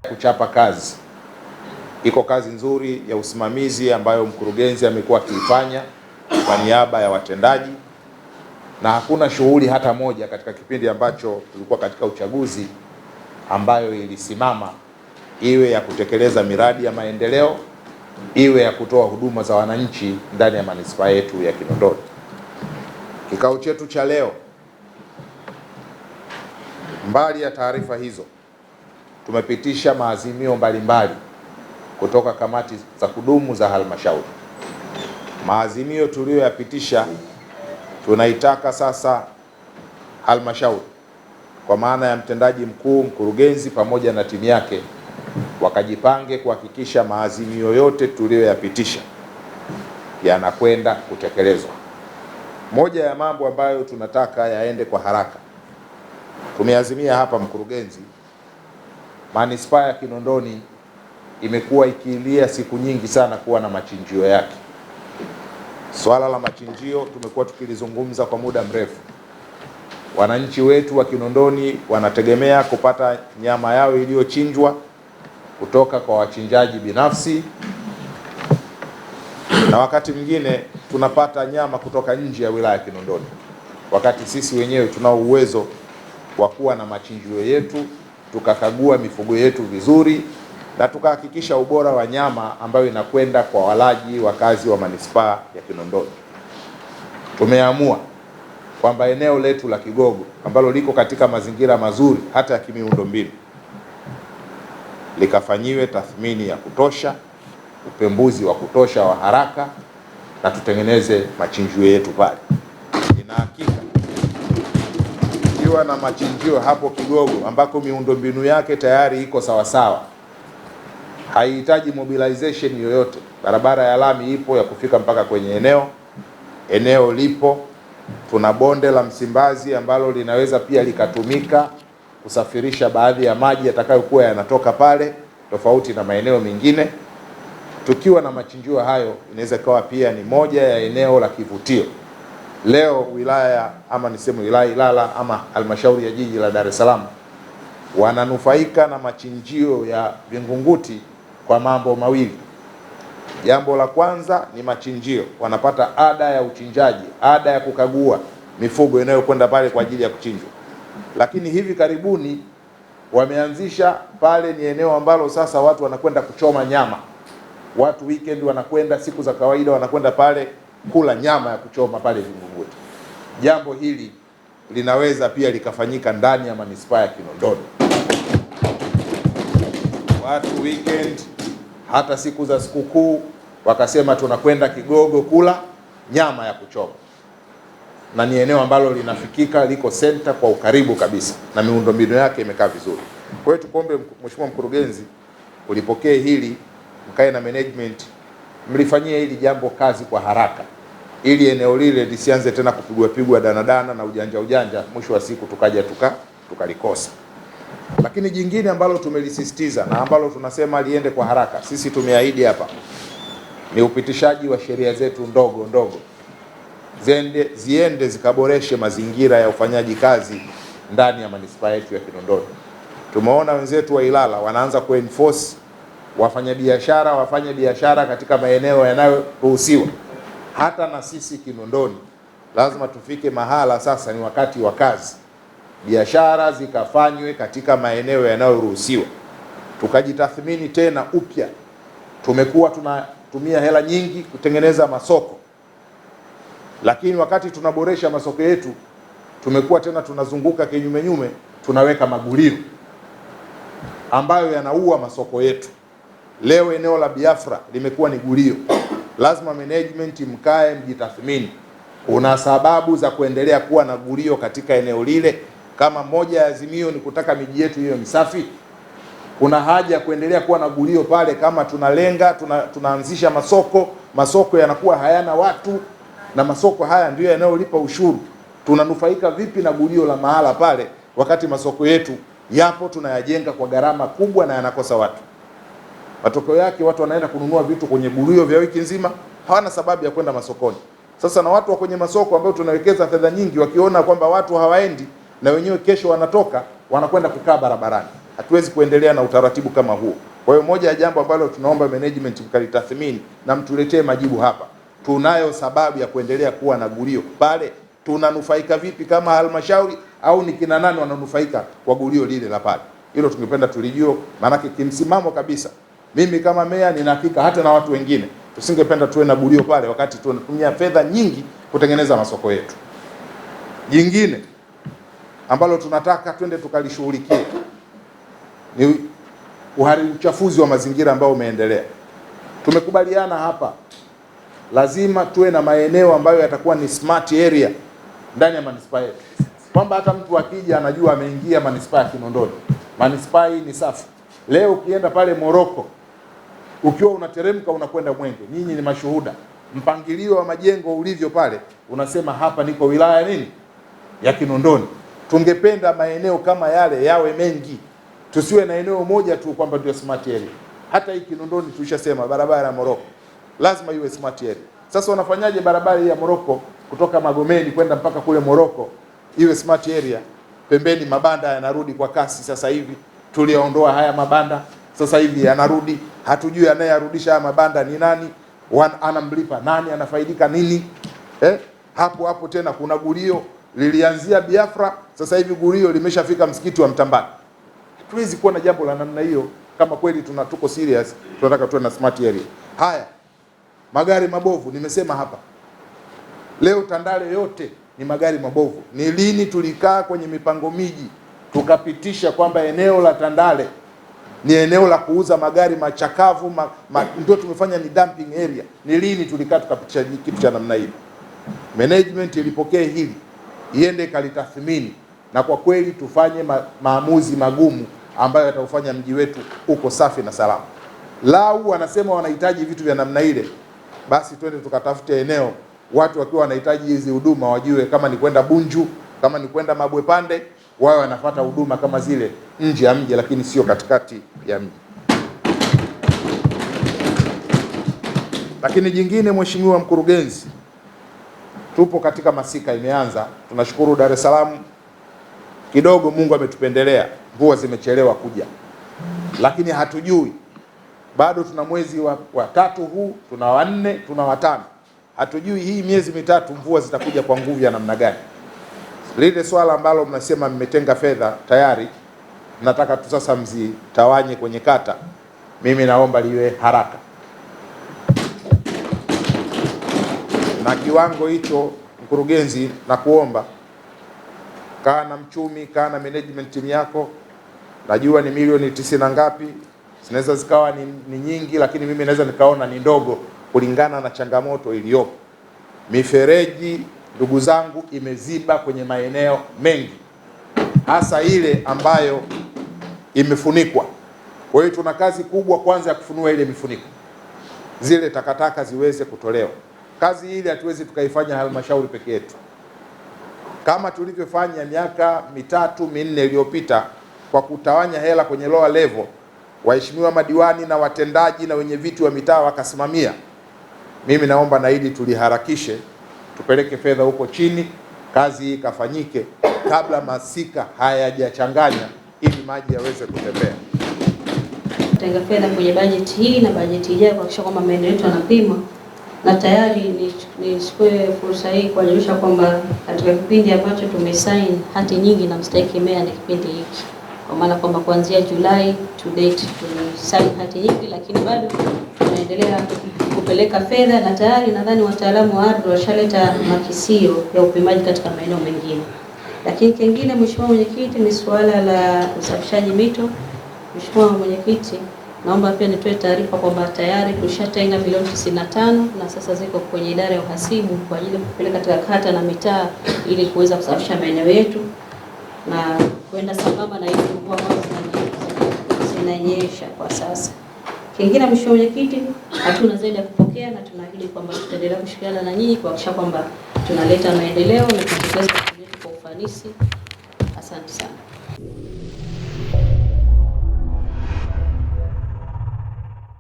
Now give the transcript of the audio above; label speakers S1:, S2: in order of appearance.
S1: Kuchapa kazi. Iko kazi nzuri ya usimamizi ambayo mkurugenzi amekuwa akiifanya kwa niaba ya watendaji, na hakuna shughuli hata moja katika kipindi ambacho tulikuwa katika uchaguzi ambayo ilisimama, iwe ya kutekeleza miradi ya maendeleo, iwe ya kutoa huduma za wananchi ndani ya manispaa yetu ya Kinondoni. Kikao chetu cha leo, mbali ya taarifa hizo, tumepitisha maazimio mbalimbali kutoka kamati za kudumu za halmashauri. Maazimio tuliyoyapitisha, tunaitaka sasa halmashauri kwa maana ya mtendaji mkuu, mkurugenzi pamoja na timu yake wakajipange kuhakikisha maazimio yote tuliyoyapitisha yanakwenda kutekelezwa. Moja ya mambo ambayo tunataka yaende kwa haraka, tumeazimia hapa mkurugenzi, manispaa ya Kinondoni imekuwa ikilia siku nyingi sana kuwa na machinjio yake. Swala la machinjio tumekuwa tukilizungumza kwa muda mrefu. Wananchi wetu wa Kinondoni wanategemea kupata nyama yao iliyochinjwa kutoka kwa wachinjaji binafsi, na wakati mwingine tunapata nyama kutoka nje ya wilaya ya Kinondoni, wakati sisi wenyewe tunao uwezo wa kuwa na machinjio yetu, tukakagua mifugo yetu vizuri na tukahakikisha ubora wa nyama ambayo inakwenda kwa walaji wakazi wa manispaa ya Kinondoni. Tumeamua kwamba eneo letu la Kigogo ambalo liko katika mazingira mazuri hata ya kimiundombinu likafanyiwe tathmini ya kutosha, upembuzi wa kutosha wa haraka, na tutengeneze machinjio yetu pale. Ina hakika ikiwa na machinjio hapo Kigogo ambako miundombinu yake tayari iko sawasawa, haihitaji mobilization yoyote. Barabara ya lami ipo ya kufika mpaka kwenye eneo lipo. Tuna bonde la Msimbazi ambalo linaweza pia likatumika kusafirisha baadhi ya maji yatakayokuwa yanatoka pale, tofauti na maeneo mengine. Tukiwa na machinjio hayo, inaweza kuwa pia ni moja ya eneo la kivutio. Leo wilaya ama niseme wilaya Ilala ama halmashauri ya jiji la Dar es Salaam wananufaika na machinjio ya Vingunguti kwa mambo mawili. Jambo la kwanza ni machinjio, wanapata ada ya uchinjaji, ada ya kukagua mifugo inayokwenda pale kwa ajili ya kuchinjwa. Lakini hivi karibuni wameanzisha pale, ni eneo ambalo sasa watu wanakwenda kuchoma nyama. Watu weekend wanakwenda, siku za kawaida wanakwenda pale kula nyama ya kuchoma pale Vingunguti. Jambo hili linaweza pia likafanyika ndani ya manispaa ya Kinondoni. Watu weekend, hata siku za sikukuu, wakasema tunakwenda Kigogo kula nyama ya kuchoma, na ni eneo ambalo linafikika, liko center kwa ukaribu kabisa, na miundombinu yake imekaa vizuri. Kwa hiyo tukuombe Mheshimiwa Mkurugenzi, ulipokee hili, mkae na management, mlifanyie hili jambo kazi kwa haraka, ili eneo lile lisianze tena kupigwa danadana na ujanja, mwisho wa siku tukaja tukalikosa. Lakini jingine ambalo tumelisisitiza na ambalo tunasema liende kwa haraka, sisi tumeahidi hapa, ni upitishaji wa sheria zetu ndogo ziende zikaboreshe mazingira ya ufanyaji kazi ndani ya manispaa yetu ya Kinondoni. Tumeona wenzetu wa Ilala wanaanza kuenforce wafanyabiashara wafanye biashara katika maeneo yanayoruhusiwa. Hata na sisi Kinondoni lazima tufike mahala sasa ni wakati wa kazi, biashara zikafanywe katika maeneo yanayoruhusiwa. Tukajitathmini tena upya. Tumekuwa tunatumia hela nyingi kutengeneza masoko, lakini wakati tunaboresha masoko yetu tumekuwa tena tunazunguka kinyume, tunaweka magulio ambayo yanaua masoko yetu. Leo eneo la Biafra limekuwa ni gulio. Lazima management mkae mjitathmini, kuna sababu za kuendelea kuwa na gulio katika eneo lile? Kama moja ya azimio ni kutaka miji yetu hiyo misafi, kuna haja ya kuendelea kuwa na gulio pale? Kama tunalenga tunaanzisha masoko yanakuwa hayana watu, na masoko haya ndio yanayolipa ushuru, tunanufaika vipi na gulio la mahala pale, wakati masoko yetu yapo tunayajenga kwa gharama kubwa na yanakosa watu? Matokeo yake watu wanaenda kununua vitu kwenye gulio vya wiki nzima, hawana sababu ya kwenda masokoni. Sasa na watu wa kwenye masoko ambao tunawekeza fedha nyingi, wakiona kwamba watu hawaendi, na wenyewe kesho wanatoka wanakwenda kukaa barabarani. hatuwezi kuendelea na utaratibu kama huo. Kwa hiyo moja ya jambo ambalo tunaomba management mkalitathmini na mtuletee majibu hapa, tunayo sababu ya kuendelea kuwa na gulio pale? Tunanufaika vipi kama halmashauri, au ni kina nani wananufaika kwa gulio lile la pale? Hilo tungependa tulijue, maanake kimsimamo kabisa, mimi kama meya nina hakika hata na watu wengine tusingependa tuwe na gulio pale wakati tunatumia fedha nyingi kutengeneza masoko yetu. Jingine ambalo tunataka twende tukalishughulikie ni uchafuzi wa mazingira ambao umeendelea. Tumekubaliana hapa lazima tuwe na maeneo ambayo yatakuwa ni smart area ndani ya manispaa yetu, kwamba hata mtu akija anajua ameingia manispaa ya Kinondoni. Manispaa hii ni safi. Leo ukienda pale Moroko, ukiwa unateremka unakwenda Mwenge, nyinyi ni mashuhuda, mpangilio wa majengo ulivyo pale, unasema hapa niko wilaya nini ya Kinondoni. Tungependa maeneo kama yale yawe mengi, tusiwe na eneo moja tu kwamba ndio smart area. Hata hii Kinondoni tulishasema barabara ya Moroko lazima iwe smart area. Sasa wanafanyaje barabara ya Moroko kutoka Magomeni kwenda mpaka kule Moroko iwe smart area? Pembeni mabanda yanarudi kwa kasi sasa hivi, tuliondoa haya mabanda sasa hivi yanarudi, hatujui anayarudisha haya mabanda ni nani, anamlipa nani, anafaidika nini? Hapo tena kuna gulio lilianzia Biafra, sasa hivi gulio limeshafika msikiti wa Mtambani. Hatuwezi kuwa na jambo la namna hiyo kama kweli tuko serious, tunataka tuwe na smart area. Haya magari mabovu, nimesema hapa leo Tandale yote ni magari mabovu. Ni lini tulikaa kwenye mipango miji tukapitisha kwamba eneo la Tandale ni eneo la kuuza magari machakavu ndio tumefanya ni dumping area? Ni lini tulikaa tukapitisha kitu cha namna hiyo? Management ilipokee hili, iende kalitathmini, na kwa kweli tufanye maamuzi magumu ambayo yataufanya mji wetu uko safi na salama. Lau wanasema wanahitaji vitu vya namna ile, basi twende tukatafute eneo, watu wakiwa wanahitaji hizi huduma wajue kama ni kwenda Bunju, kama ni kwenda Mabwe Pande, wao wanafuata huduma kama zile nje ya mji, lakini sio katikati ya mji. Lakini jingine, Mheshimiwa Mkurugenzi, tupo katika masika imeanza. Tunashukuru Dar es Salaam kidogo Mungu ametupendelea, mvua zimechelewa kuja, lakini hatujui bado tuna mwezi wa tatu huu, tuna wa 4, tuna wa 5. Hatujui hii miezi mitatu mvua zitakuja kwa nguvu ya namna gani. Lile swala ambalo mnasema mmetenga fedha tayari, nataka tu sasa mzitawanye kwenye kata. Mimi naomba liwe haraka na kiwango hicho. Mkurugenzi, na kuomba kaa na mchumi, kaa na management team yako. Najua ni milioni 90 na ngapi, zinaweza zikawa ni nyingi, lakini mimi naweza nikaona ni ndogo kulingana na changamoto iliyopo. Mifereji, ndugu zangu, imeziba kwenye maeneo mengi, hasa ile ambayo imefunikwa. Kwa hiyo tuna kazi kubwa kwanza ya kufunua ile mifuniko, zile takataka ziweze kutolewa. Kazi ile hatuwezi tukaifanya halmashauri peke yetu kama tulivyofanya miaka 3-4 iliyopita kwa kutawanya hela kwenye lower level. Waheshimiwa madiwani na watendaji na wenye viti wa mitaa wakasimamia. Mimi naomba na hili tuliharakishe, tupeleke fedha huko chini, kazi hii kafanyike kabla masika hayajachanganya, ili maji yaweze kutembea.
S2: Tenga fedha kwenye bajeti hii na bajeti ijayo kuhakikisha kwamba maeneo yetu yanapimwa, na tayari nichukue fursa hii kujulisha kwamba katika kipindi ambacho tumesign hati nyingi na mstahiki meya ni kipindi hiki, kwa maana kwamba kuanzia Julai to date tumesign hati nyingi, lakini bado tunaendelea kupeleka fedha, na tayari nadhani wataalamu wa ardhi washaleta makisio ya upimaji katika maeneo mengine. Lakini kingine, Mheshimiwa Mwenyekiti, ni suala la usafishaji mito. Mheshimiwa Mwenyekiti, naomba pia nitoe taarifa kwamba tayari tushatenga milioni 95 na sasa ziko kwenye idara ya uhasibu kwa ajili ya kupeleka katika kata na mitaa ili kuweza kusafisha maeneo yetu na kwenda sambamba na ile mvua ambazo zinanyesha kwa sasa. Kingine, Mheshimiwa Mwenyekiti, hatuna zaidi ya kupokea na tunaahidi kwamba tutaendelea kushirikiana na nyinyi kuhakikisha kwamba tunaleta maendeleo na kutekeleza kwa ufanisi. Asante sana.